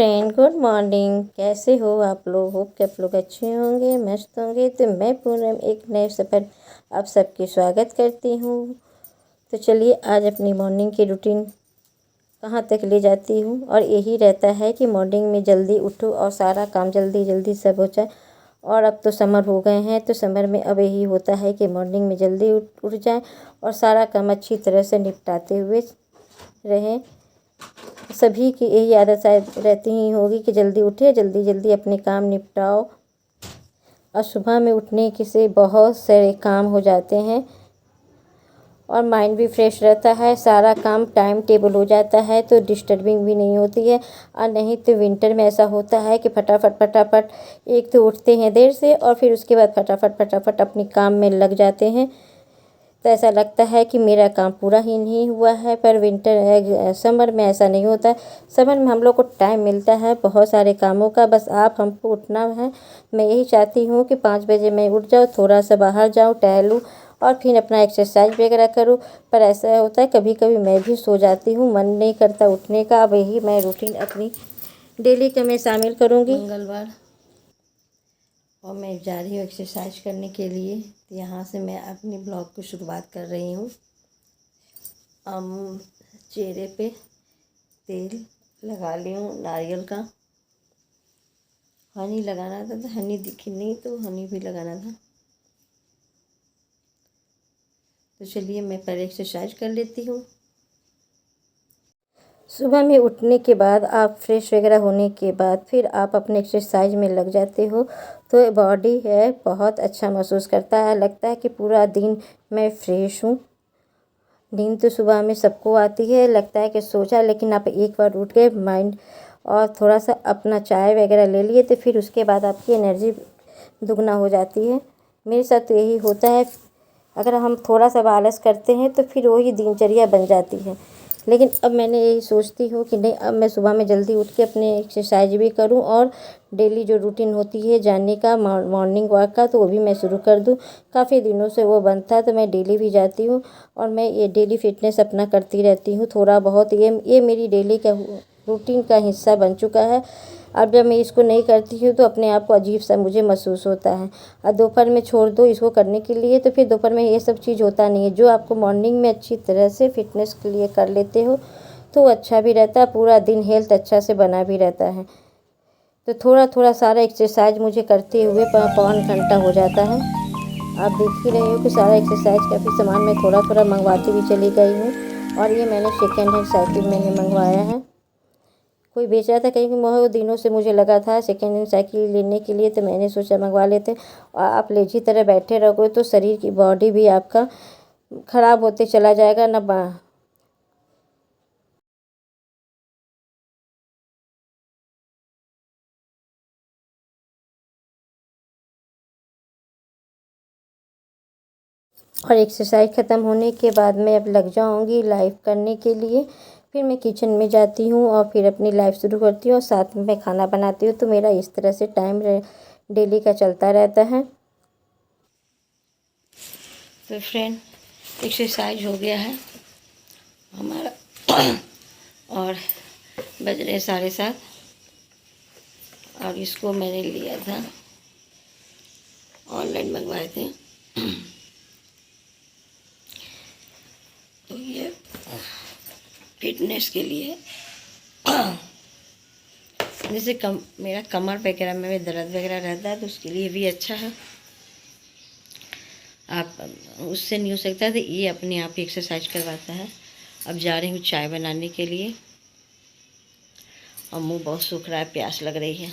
Friend, good morning. कैसे हो आप लोग? होप कि आप लोग अच्छे होंगे, मस्त होंगे। तो मैं पूनम एक नए सफ़र आप सबकी स्वागत करती हूँ। तो चलिए आज अपनी मॉर्निंग की रूटीन कहाँ तक ले जाती हूँ। और यही रहता है कि मॉर्निंग में जल्दी उठो और सारा काम जल्दी जल्दी सब हो जाए। और अब तो समर हो गए हैं, तो समर में अब यही होता है कि मॉर्निंग में जल्दी उठ जाए और सारा काम अच्छी तरह से निपटाते हुए रहें। सभी की यही आदत शायद रहती ही होगी कि जल्दी उठे, जल्दी जल्दी अपने काम निपटाओ। और सुबह में उठने के से बहुत सारे काम हो जाते हैं और माइंड भी फ्रेश रहता है। सारा काम टाइम टेबल हो जाता है, तो डिस्टर्बिंग भी नहीं होती है। और नहीं तो विंटर में ऐसा होता है कि फटाफट फटाफट एक तो उठते हैं देर से और फिर उसके बाद फटाफट फटाफट अपने काम में लग जाते हैं। तो ऐसा लगता है कि मेरा काम पूरा ही नहीं हुआ है। पर समर में ऐसा नहीं होता। समर में हम लोग को टाइम मिलता है बहुत सारे कामों का, बस आप हमको उठना है। मैं यही चाहती हूँ कि 5 बजे मैं उठ जाऊँ, थोड़ा सा बाहर जाऊँ, टहलूँ और फिर अपना एक्सरसाइज वगैरह करूँ। पर ऐसा होता है कभी कभी मैं भी सो जाती हूँ, मन नहीं करता उठने का। अब यही मैं रूटीन अपनी डेली का मैं शामिल करूँगी। मंगलवार और मैं जा रही हूँ एक्सरसाइज करने के लिए। यहाँ से मैं अपनी ब्लॉग की शुरुआत कर रही हूँ। चेहरे पे तेल लगा ली हूँ नारियल का। हनी लगाना था, तो हनी दिखी नहीं तो हनी भी लगाना था। तो चलिए मैं पहले एक्सरसाइज कर लेती हूँ। सुबह में उठने के बाद आप फ्रेश वगैरह होने के बाद फिर आप अपने एक्सरसाइज में लग जाते हो, तो बॉडी है बहुत अच्छा महसूस करता है। लगता है कि पूरा दिन मैं फ्रेश हूँ। नींद तो सुबह में सबको आती है, लगता है कि सोचा, लेकिन आप एक बार उठ गए माइंड और थोड़ा सा अपना चाय वगैरह ले लिए तो फिर उसके बाद आपकी एनर्जी दुगना हो जाती है। मेरे साथ तो यही होता है। अगर हम थोड़ा सा आलस करते हैं तो फिर वही दिनचर्या बन जाती है। लेकिन अब मैंने यही सोचती हूँ कि नहीं, अब मैं सुबह में जल्दी उठ के अपने एक्सरसाइज भी करूँ और डेली जो रूटीन होती है जाने का मॉर्निंग वॉक का, तो वो भी मैं शुरू कर दूँ। काफ़ी दिनों से वो बनता है, तो मैं डेली भी जाती हूँ और मैं ये डेली फिटनेस अपना करती रहती हूँ। थोड़ा बहुत ये मेरी डेली का रूटीन का हिस्सा बन चुका है। अब जब मैं इसको नहीं करती हूँ तो अपने आप को अजीब सा मुझे महसूस होता है। और दोपहर में छोड़ दो इसको करने के लिए, तो फिर दोपहर में ये सब चीज़ होता नहीं है। जो आपको मॉर्निंग में अच्छी तरह से फिटनेस के लिए कर लेते हो तो अच्छा भी रहता है, पूरा दिन हेल्थ अच्छा से बना भी रहता है। तो थोड़ा थोड़ा सारा एक्सरसाइज मुझे करते हुए पौन घंटा हो जाता है। आप देख ही रहे हो कि सारा एक्सरसाइज का भी सामान मैं थोड़ा थोड़ा मंगवाती भी चली गई हूँ। और ये मैंने सेकेंड हैंड साइकिल मैंने मंगवाया है, कोई बेच रहा था कहीं। बहुत दिनों से मुझे लगा था सेकेंड हैंड साइकिल लेने के लिए, तो मैंने सोचा मंगवा लेते। और आप लेजी तरह बैठे रहोगे तो शरीर की बॉडी भी आपका ख़राब होते चला जाएगा ना। और एक्सरसाइज ख़त्म होने के बाद मैं अब लग जाऊंगी लाइव करने के लिए। फिर मैं किचन में जाती हूँ और फिर अपनी लाइफ शुरू करती हूँ और साथ में मैं खाना बनाती हूँ। तो मेरा इस तरह से टाइम डेली का चलता रहता है। तो फ्रेंड, एक्सरसाइज हो गया है हमारा और बज रहे 7:30। और इसको मैंने लिया था, ऑनलाइन मंगवाए थे। तो ये फिटनेस के लिए जैसे मेरा कमर वगैरह में दर्द वगैरह रहता है, तो उसके लिए भी अच्छा है। आप उससे नहीं हो सकता तो ये अपने आप ही एक्सरसाइज करवाता है। अब जा रही हूँ चाय बनाने के लिए और मुंह बहुत सूख रहा है, प्यास लग रही है।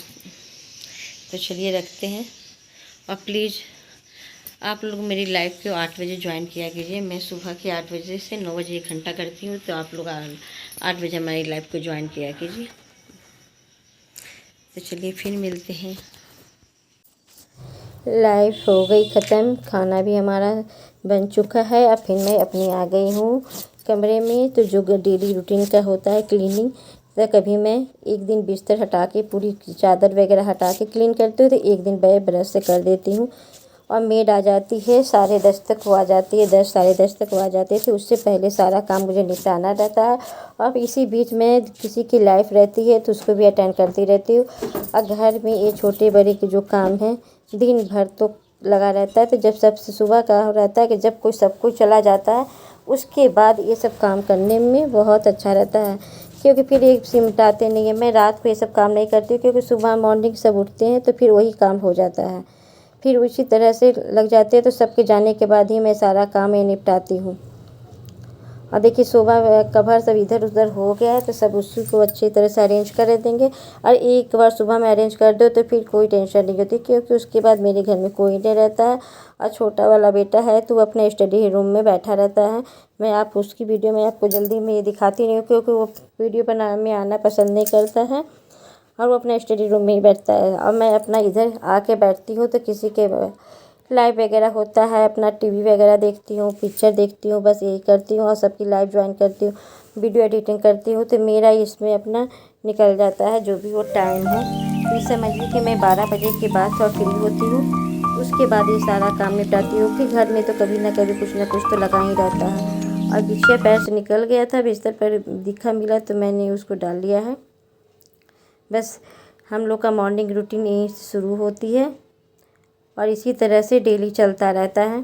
तो चलिए रखते हैं। और प्लीज़ आप लोग मेरी लाइव को 8 बजे ज्वाइन किया कीजिए। मैं सुबह के 8 बजे से 9 बजे 1 घंटा करती हूँ, तो आप लोग 8 बजे हमारी लाइव को ज्वाइन किया कीजिए। तो चलिए फिर मिलते हैं। लाइव हो गई ख़त्म, खाना भी हमारा बन चुका है। अब फिर मैं अपनी आ गई हूँ कमरे में। तो जो डेली रूटीन का होता है क्लीनिंग, तो कभी मैं एक दिन बिस्तर हटा के पूरी चादर वगैरह हटा के क्लीन करती हूँ, तो एक दिन मैं ब्रश से कर देती हूँ। और मेड आ जाती है 10:30 तक, वो आ जाती है 10 10:30 तक वो आ जाती है। उससे पहले सारा काम मुझे निपटाना रहता है। और इसी बीच में किसी की लाइफ रहती है तो उसको भी अटेंड करती रहती हूँ। और घर में ये छोटे बड़े के जो काम हैं दिन भर तो लगा रहता है। तो जब सबसे सुबह का रहता है कि जब कोई सब कुछ चला जाता है उसके बाद ये सब काम करने में बहुत अच्छा रहता है, क्योंकि फिर ये सिमटाते नहीं है। मैं रात को ये सब काम नहीं करती हूँ क्योंकि सुबह मॉर्निंग सब उठते हैं तो फिर वही काम हो जाता है, फिर उसी तरह से लग जाते हैं। तो सबके जाने के बाद ही मैं सारा काम ये निपटाती हूँ। और देखिए सुबह कवर सब इधर उधर हो गया है तो सब उसी को अच्छी तरह से अरेंज कर देंगे। और एक बार सुबह में अरेंज कर दो तो फिर कोई टेंशन नहीं होती, क्योंकि उसके बाद मेरे घर में कोई नहीं रहता है। और छोटा वाला बेटा है तो वो अपने स्टडी रूम में बैठा रहता है। मैं उसकी वीडियो में आपको जल्दी में दिखाती नहीं हूँ, क्योंकि वो वीडियो बनाने में आना पसंद नहीं करता है और वो अपने स्टडी रूम में ही बैठता है। और मैं अपना इधर आके बैठती हूँ तो किसी के लाइव वगैरह होता है, अपना टीवी वगैरह देखती हूँ, पिक्चर देखती हूँ, बस यही करती हूँ। और सबकी लाइव ज्वाइन करती हूँ, वीडियो एडिटिंग करती हूँ। तो मेरा इसमें अपना निकल जाता है जो भी वो टाइम हो। ये समझिए कि मैं 12 बजे के बाद थोड़ा फ्री होती हूँ, उसके बाद ये सारा काम निपटाती हूँ। फिर घर में तो कभी ना कभी कुछ ना कुछ तो लगा ही रहता है। और बिछिया पैर से निकल गया था, बिस्तर पर दिखा मिला तो मैंने उसको डाल लिया है। बस हम लोग का मॉर्निंग रूटीन यहीं से शुरू होती है और इसी तरह से डेली चलता रहता है।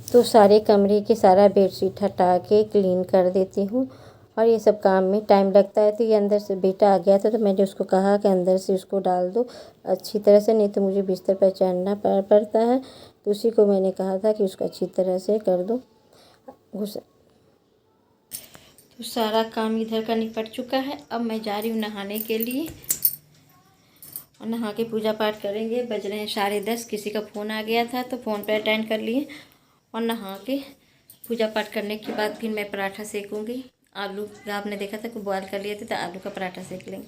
तो सारे कमरे के सारा बेडशीट हटा के क्लीन कर देती हूँ। और ये सब काम में टाइम लगता है। तो ये अंदर से बेटा आ गया था तो मैंने उसको कहा कि अंदर से उसको डाल दो अच्छी तरह से, नहीं तो मुझे बिस्तर पर चढ़ना पड़ता है। तो उसी को मैंने कहा था कि उसको अच्छी तरह से कर दो। तो सारा काम इधर का निपट चुका है। अब मैं जा रही हूँ नहाने के लिए और नहा के पूजा पाठ करेंगे। बज रहे हैं 10:30। किसी का फ़ोन आ गया था तो फ़ोन पे अटेंड कर लिए और नहा के पूजा पाठ करने के बाद फिर मैं पराठा सेकूँगी। आलू आपने देखा था कि बॉयल कर लिए थे तो आलू का पराठा सेक लेंगे।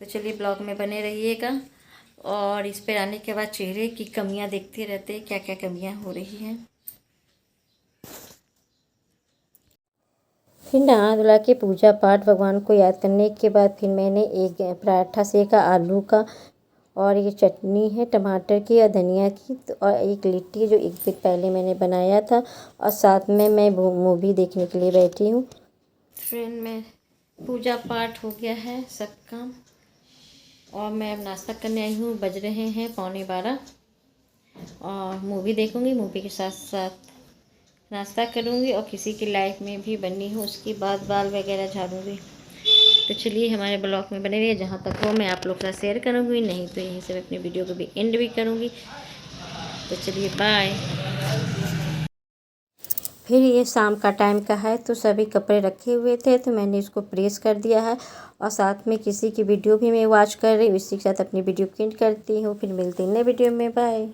तो चलिए ब्लॉग में बने रहिएगा। और इस पर आने के बाद चेहरे की कमियां देखते रहते हैं, क्या क्या कमियां हो रही हैं। फिर नहा धुला के पूजा पाठ भगवान को याद करने के बाद फिर मैंने एक पराठा सेका आलू का, और ये चटनी है टमाटर की और धनिया की, और एक लिट्टी जो एक दिन पहले मैंने बनाया था। और साथ में मैं मूवी देखने के लिए बैठी हूँ। फ्रेंड में पूजा पाठ हो गया है सब काम और मैं अब नाश्ता करने आई हूँ। बज रहे हैं 11:15 और मूवी देखूँगी, मूवी के साथ साथ नाश्ता करूँगी और किसी की लाइफ में भी बनी हूँ। उसके बाद बाल वगैरह झाड़ूँगी। तो चलिए हमारे ब्लॉग में बने रहिए, जहाँ तक हो मैं आप लोग के साथ शेयर करूँगी, नहीं तो यहीं से मैं अपनी वीडियो को भी एंड भी करूँगी। तो चलिए बाय। फिर ये शाम का टाइम का है तो सभी कपड़े रखे हुए थे तो मैंने इसको प्रेस कर दिया है और साथ में किसी की वीडियो भी मैं वॉच कर रही हूँ। इसी के साथ अपनी वीडियो प्रिंट करती हूँ। फिर मिलती हैं नई वीडियो में, बाय।